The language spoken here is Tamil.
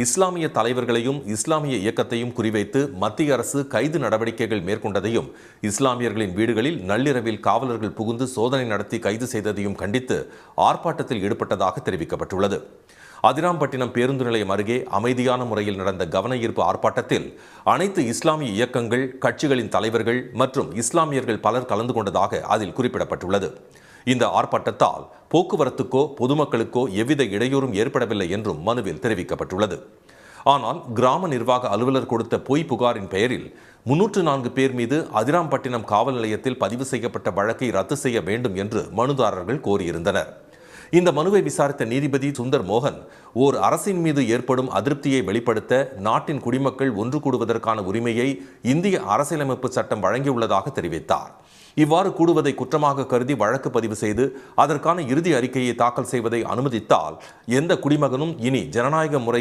இஸ்லாமிய தலைவர்களையும் இஸ்லாமிய இயக்கத்தையும் குறிவைத்து மத்திய அரசு கைது நடவடிக்கைகள் மேற்கொண்டதையும், இஸ்லாமியர்களின் வீடுகளில் நள்ளிரவில் காவலர்கள் புகுந்து சோதனை நடத்தி கைது செய்ததையும் கண்டித்து ஆர்ப்பாட்டத்தில் ஈடுபட்டதாக தெரிவிக்கப்பட்டுள்ளது. அதிராம்பட்டினம் பேருந்து நிலையம் அருகே அமைதியான முறையில் நடந்த கவன ஈர்ப்பு ஆர்ப்பாட்டத்தில் அனைத்து இஸ்லாமிய இயக்கங்கள், கட்சிகளின் தலைவர்கள் மற்றும் இஸ்லாமியர்கள் பலர் கலந்து கொண்டதாக அதில் குறிப்பிடப்பட்டுள்ளது. இந்த ஆர்ப்பாட்டத்தால் போக்குவரத்துக்கோ பொதுமக்களுக்கோ எவ்வித இடையூறும் ஏற்படவில்லை என்றும் மனுவில் தெரிவிக்கப்பட்டுள்ளது. ஆனால் கிராம நிர்வாக அலுவலர் கொடுத்த பொய் புகாரின் பெயரில் 304 பேர் மீது அதிராம்பட்டினம் காவல் நிலையத்தில் பதிவு செய்யப்பட்ட வழக்கை ரத்து செய்ய வேண்டும் என்று மனுதாரர்கள் கோரியிருந்தனர். இந்த மனுவை விசாரித்த நீதிபதி சுந்தர் மோகன், ஓர் அரசின் மீது ஏற்படும் அதிருப்தியை வெளிப்படுத்த நாட்டின் குடிமக்கள் ஒன்று கூடுவதற்கான உரிமையை இந்திய அரசியலமைப்பு சட்டம் வழங்கியுள்ளதாக தெரிவித்தார். இவ்வாறு கூடுவதை குற்றமாக கருதி வழக்கு பதிவு செய்து அதற்கான இறுதி அறிக்கையை தாக்கல் செய்வதை அனுமதித்தால் எந்த குடிமகனும் இனி ஜனநாயக முறை